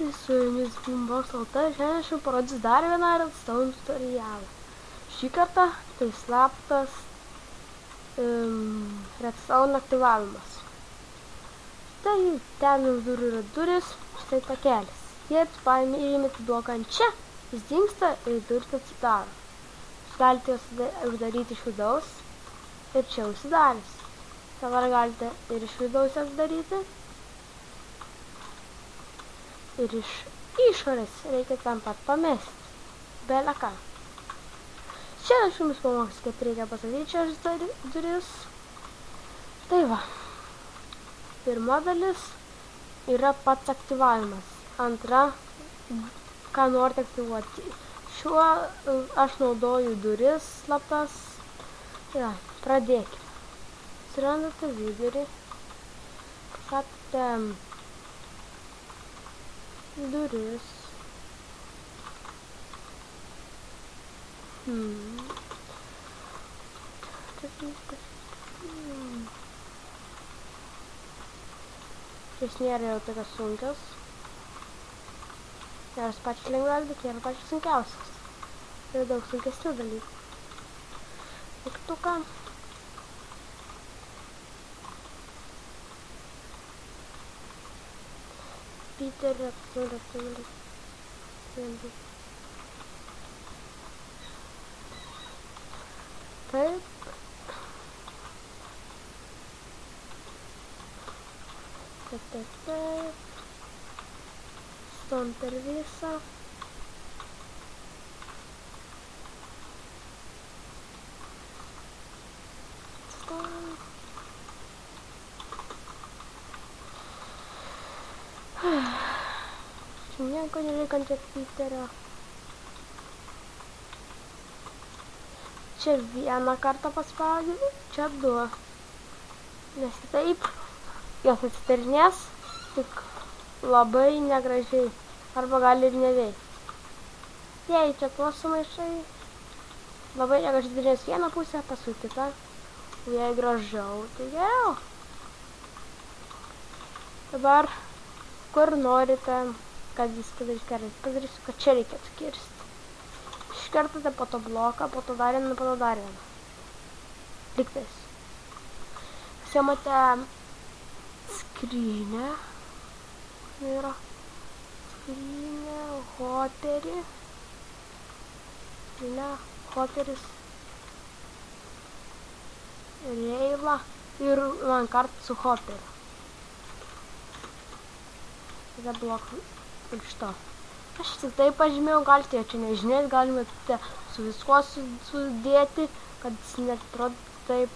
visi su jumis Boombox LT, šiandien aš jums parodys dar vieną Redstone tutorialą. Šį kartą tai slaptas Redstone aktyvavimas. Tai ten už durų yra duris, štai takelis. Jei paimėte bloką ant čia, jis dingsta ir duris atsidaro. Jūs galite juos uždaryti iš vidaus ir čia užsidarys. Dabar galite ir iš vidaus atidaryti. Ir iš išorės reikia ten pat pamesti. Bele ką. Šiandien aš jums pamokysiu, kaip reikia pastatyti čia duris. Tai va. Pirma dalis yra pats aktyvavimas. Antra, ką norite aktyvuoti. Šiuo aš naudoju duris slaptas. Ja, pradėkime. Surandate vidurį. Pastatėte duris. Šis nėra jau tokios sunkios. Nėra pačios lengviausios, bet nėra pačios sunkiausios. Yra daug sunkesnių dalykų. Mygtuką. Peter, Taip. Stom per visą. Stom. Čia nieko nereikia ant Peterio. Čia vieną kartą paspaudžiu, čia du. Nes taip jos atsitarinės, tik labai negražiai. Arba gali ir neveikti. Jei čia tuos sumaišai, labai negražiai atsitarinės vieną pusę, paskui kitą. Jei gražiau, tai geriau. Dabar, kur norite, kad jis tada iškerės, padarysiu, kad čia reikia atkirsti. Iškertate po to bloką, po to dar vieną, po to dar vieną. Liktais. Pasiimate skrynę. Yra skrynė, hoperį. Skrynė, hoperis. Reilą ir man kartą su hoperiu. Tada blokų iš to. Aš tik taip pažymėjau, galite jo čia nežinėti, galime su viskuo sudėti, kad jis neatrodo taip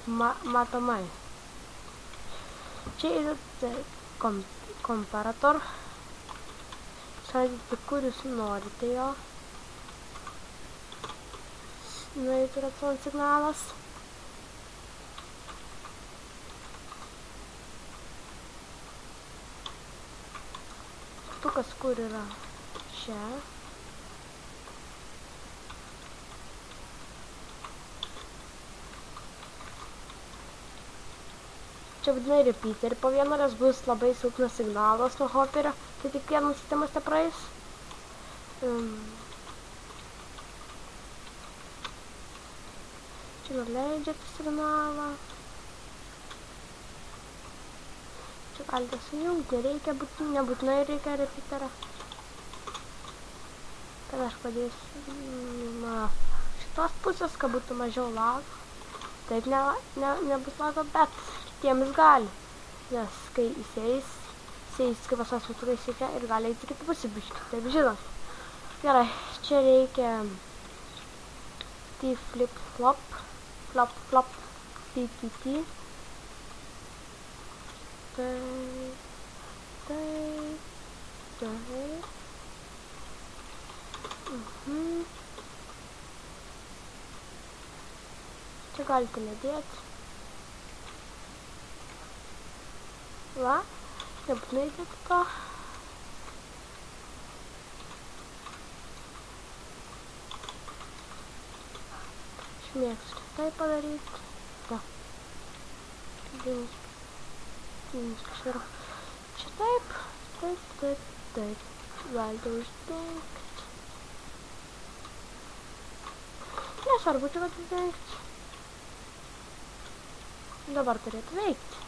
matomai. Čia yra komparator. Sakykite, kur jūs norite jo. Nueitų Redstone signalas. Tukas kur yra? Čia. Čia būtinai repeaterį po vieno, nes bus labai silpnas signalas nuo hoperio, tai tik vienas sistemas te praeis. Čia nuleidžiate signalą. Čia galite sujungti, nebūtinai reikia repeaterio. Tada aš padėsiu šitos pusės, kad būtų mažiau lago. Taip nebus lago, bet kitiems gali. Nes kai įsės, kai pasos metu įsėkia ir gali eiti kitą pusę biškį. Taip žinot. Gerai, čia reikia T-flip-flop, flop-flop, T-T-T. Čia galite nedėti. Va, nebūtinai dėti to. Aš mėgstu tai padaryti. Da. Čia taip. galite uždengti. Nesvarbu čia, kad uždengti. Dabar turėtų veikti.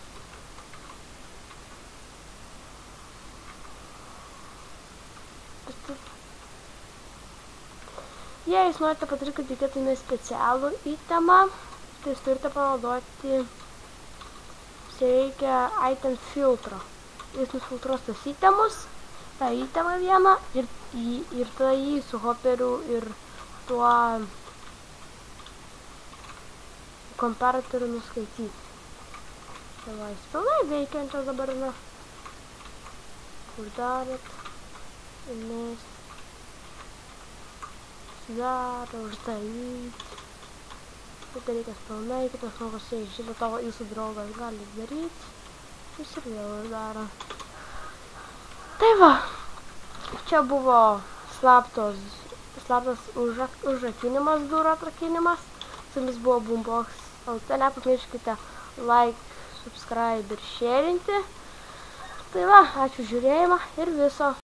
Jei jūs norite padaryti, kad reikėtume specialų itemą, tai jūs turite panaudoti, reikia item filtro. Jis nufiltruos tas itemus, tą itemą vieną ir tada jį su hoperiu ir tuo komparatoriu nuskaityti. Tai va, jis pilnai veikiančias dabar yra. Uždarėt. Nes daro, uždaryti. Tai reikia pilnai, kitas žmogus šitą tavo jūsų draugas gali daryti. Jis ir vėl uždaro. Tai va, čia buvo slaptas užrakinimas, durų atrakinimas. Su jumis buvo Boombox LT, nepamirškite like, subscribe ir sharinti. Tai va, ačiū žiūrėjimą ir viso.